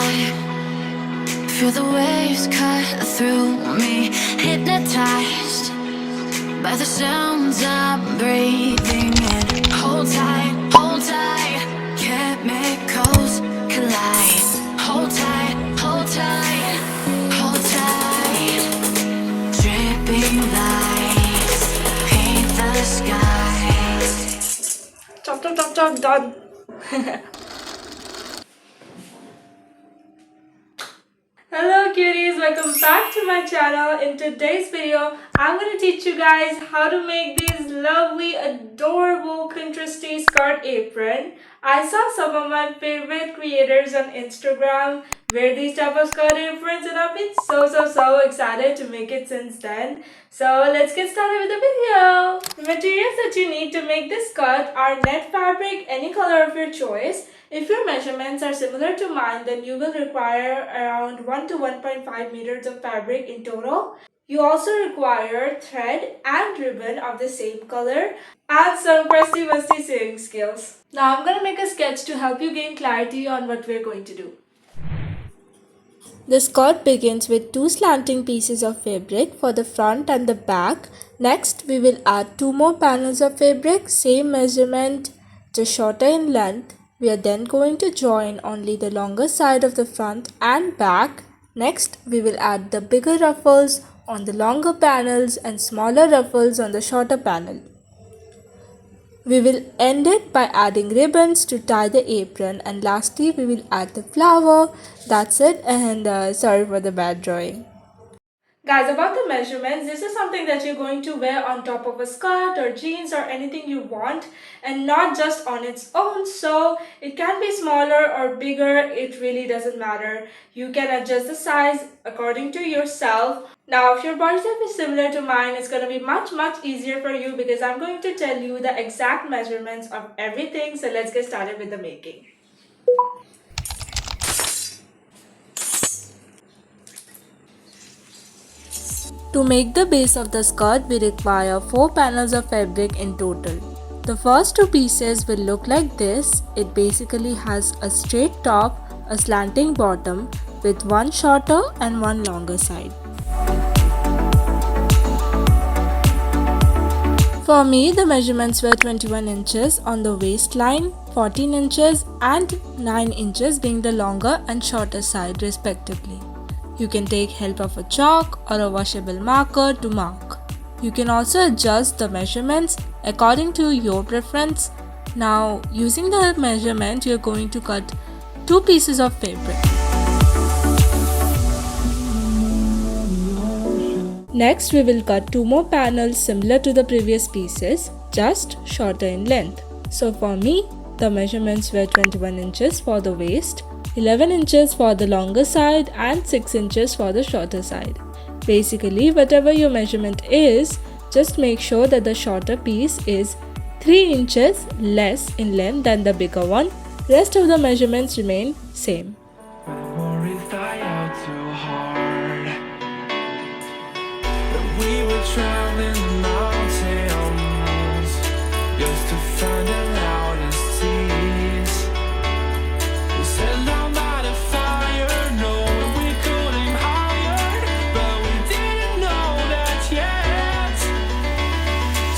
sky. Feel the waves cut through me, hypnotized by the sounds I'm breathing in. Hold tight, chemicals collide. Hold tight, hold tight, hold tight. Dripping lights paint the skies. Chop, chop, chop, chop, done. Hello cuties, welcome back to my channel. In today's video, I'm going to teach you guys how to make these lovely, adorable Pinteresty skirt apron. I saw some of my favorite creators on Instagram wear these type of skirt aprons and I've been so excited to make it since then. So let's get started with the video. The materials that you need to make this skirt are net fabric, any color of your choice. If your measurements are similar to mine, then you will require around 1 to 1.5 meters of fabric in total. You also require thread and ribbon of the same color and some crusty-musty sewing skills. Now I'm going to make a sketch to help you gain clarity on what we're going to do. The skirt begins with 2 slanting pieces of fabric for the front and the back. Next, we will add 2 more panels of fabric, same measurement, just shorter in length. We are then going to join only the longer side of the front and back. Next, we will add the bigger ruffles on the longer panels and smaller ruffles on the shorter panel. We will end it by adding ribbons to tie the apron, and lastly we will add the flower. That's it, and sorry for the bad drawing. Guys, about the measurements, this is something that you're going to wear on top of a skirt or jeans or anything you want and not just on its own. So it can be smaller or bigger, it really doesn't matter. You can adjust the size according to yourself. Now, if your body type is similar to mine, it's going to be much easier for you because I'm going to tell you the exact measurements of everything. So let's get started with the making. To make the base of the skirt, we require 4 panels of fabric in total. The first 2 pieces will look like this. It basically has a straight top, a slanting bottom with one shorter and one longer side. For me, the measurements were 21 inches on the waistline, 14 inches and 9 inches being the longer and shorter side respectively. You can take help of a chalk or a washable marker to mark. You can also adjust the measurements according to your preference. Now, using the measurement, you are going to cut 2 pieces of fabric. Next, we will cut 2 more panels similar to the previous pieces, just shorter in length. So for me, the measurements were 21 inches for the waist, 11 inches for the longer side and 6 inches for the shorter side. Basically, whatever your measurement is, just make sure that the shorter piece is 3 inches less in length than the bigger one. Rest of the measurements remain same. We were traveling mountains just to find the loudest tears. We set down by the fire, knowing we could aim higher, but we didn't know that yet.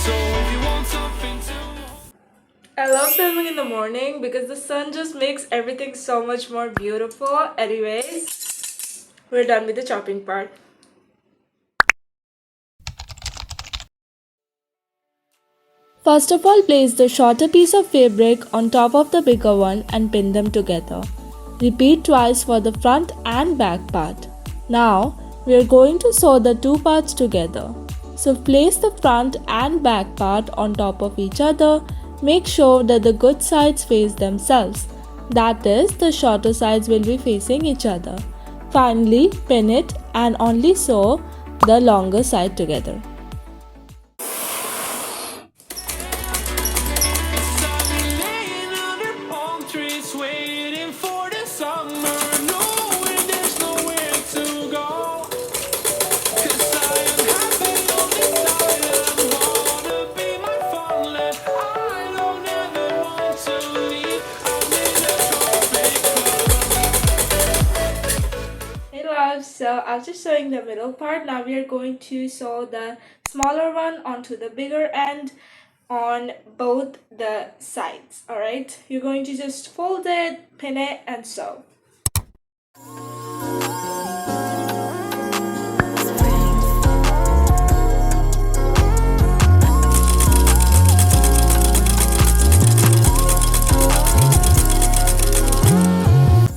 So if you want something to... I love filming in the morning because the sun just makes everything so much more beautiful. Anyways, we're done with the chopping part. First of all, place the shorter piece of fabric on top of the bigger one and pin them together. Repeat twice for the front and back part. Now, we are going to sew the 2 parts together. So place the front and back part on top of each other. Make sure that the good sides face themselves. That is, the shorter sides will be facing each other. Finally, pin it and only sew the longer side together. Waiting for the summer, knowing there's nowhere to go. 'Cause I am happy all the time. Wanna be my fun-let. I don't ever want to leave. I'm in a tropic club. So after sewing the middle part, now we are going to sew the smaller one onto the bigger end on both the sides. Alright, you're going to just fold it, pin it, and sew.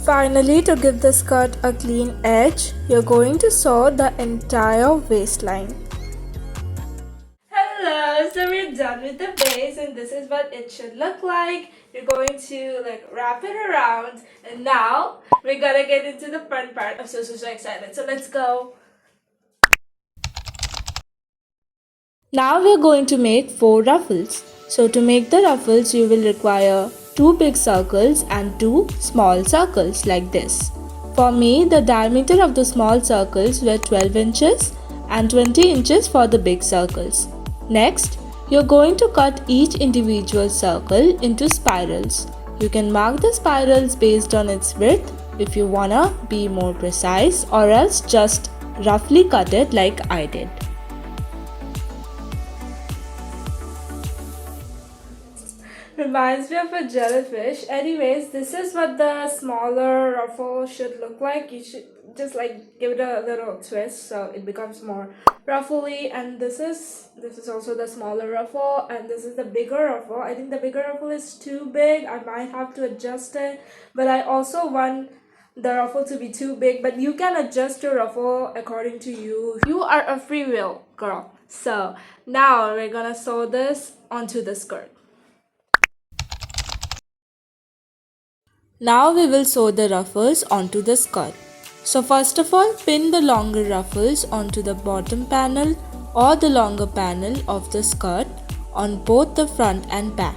Finally, to give the skirt a clean edge, you're going to sew the entire waistline. Hello, so we're done with the base and this is what it should look like. You're going to wrap it around and now we're gonna get into the front part. I'm so excited. So let's go. Now we're going to make 4 ruffles. So to make the ruffles, you will require 2 big circles and 2 small circles like this. For me, the diameter of the small circles were 12 inches and 20 inches for the big circles. Next, you're going to cut each individual circle into spirals. You can mark the spirals based on its width if you wanna be more precise, or else just roughly cut it like I did. Reminds me of a jellyfish. Anyways, this is what the smaller ruffle should look like. You should just give it a little twist so it becomes more ruffly. And this is also the smaller ruffle, and this is the bigger ruffle. I think the bigger ruffle is too big. I might have to adjust it, but I also want the ruffle to be too big, but you can adjust your ruffle according to you. You are a free will girl. So now we're gonna sew this onto the skirt. Now we will sew the ruffles onto the skirt. So first of all, pin the longer ruffles onto the bottom panel or the longer panel of the skirt on both the front and back.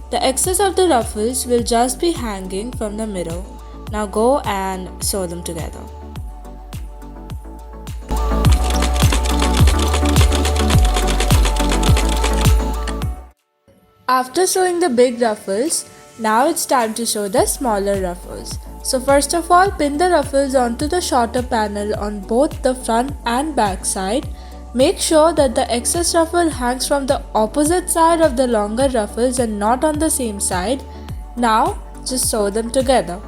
The excess of the ruffles will just be hanging from the middle. Now go and sew them together. After sewing the big ruffles, now it's time to sew the smaller ruffles. So first of all, pin the ruffles onto the shorter panel on both the front and back side. Make sure that the excess ruffle hangs from the opposite side of the longer ruffles and not on the same side. Now just sew them together.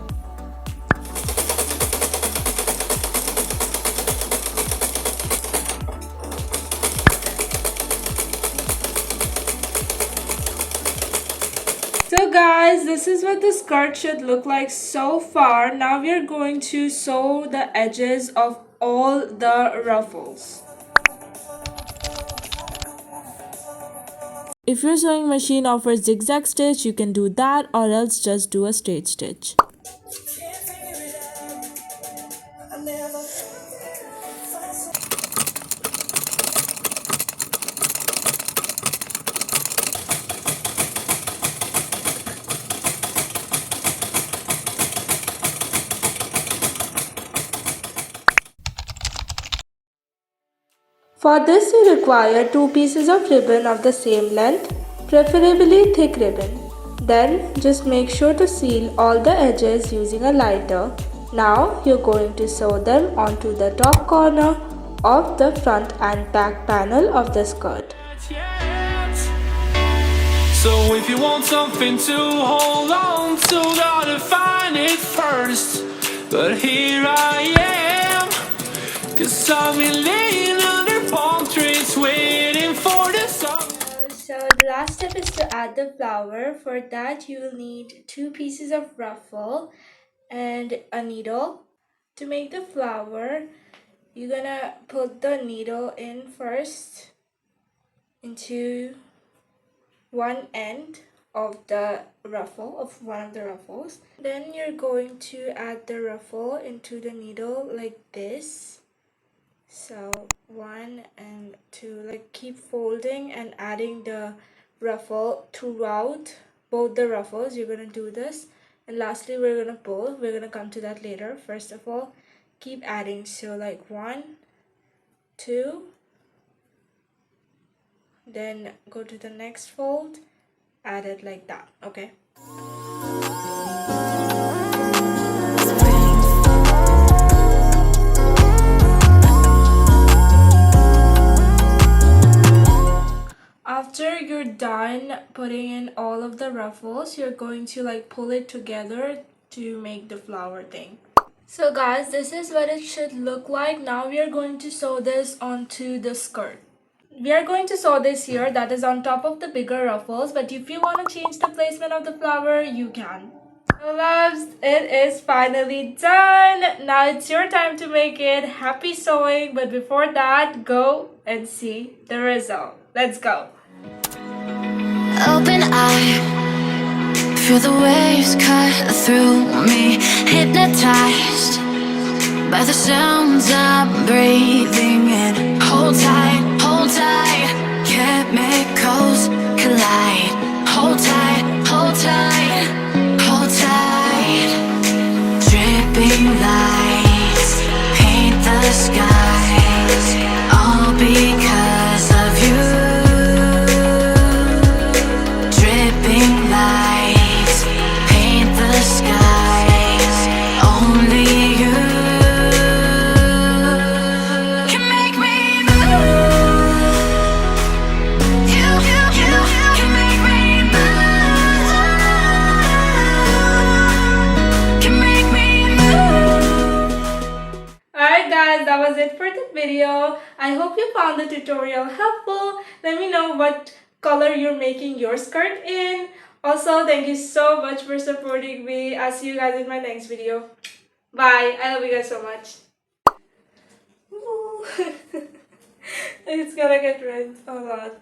So guys, this is what the skirt should look like so far. Now we are going to sew the edges of all the ruffles. If your sewing machine offers zigzag stitch, you can do that, or else just do a straight stitch. For this you require 2 pieces of ribbon of the same length, preferably thick ribbon. Then just make sure to seal all the edges using a lighter. Now you're going to sew them onto the top corner of the front and back panel of the skirt. So if you want something to hold on to, gotta find it first. But here I am, 'cause I've been laying under palm trees waiting for the sun. So the last step is to add the flower. For that you will need 2 pieces of ruffle and a needle. To make the flower, you're gonna put the needle in first into one end of the ruffle, of one of the ruffles. Then you're going to add the ruffle into the needle like this. So 1 and 2, keep folding and adding the ruffle throughout both the ruffles. You're gonna do this, and lastly we're gonna pull. We're gonna come to that later. First of all, keep adding. So 1, 2, then go to the next fold, add it like that. Okay. putting in all of the ruffles, you're going to like pull it together to make the flower thing. So guys, this is what it should look like. Now we are going to sew this onto the skirt. We are going to sew this here, that is on top of the bigger ruffles, but if you want to change the placement of the flower, you can. So loves, it is finally done. Now it's your time to make it. Happy sewing, but before that, go and see the result. Let's go. Open eye, feel the waves cut through me, hypnotized by the sounds I'm breathing in. Hold tight, chemicals collide. Hold tight, hold tight, hold tight. Dripping lights paint the skies, all because of you. Dripping lights paint the skies, only you can make me move. You can make me move. Can make me move. Alright guys, that was it for the video. I hope you found the tutorial helpful. Let me know what color you're making your skirt in. Also, thank you so much for supporting me. I'll see you guys in my next video. Bye. I love you guys so much. Ooh. It's gonna get red a lot.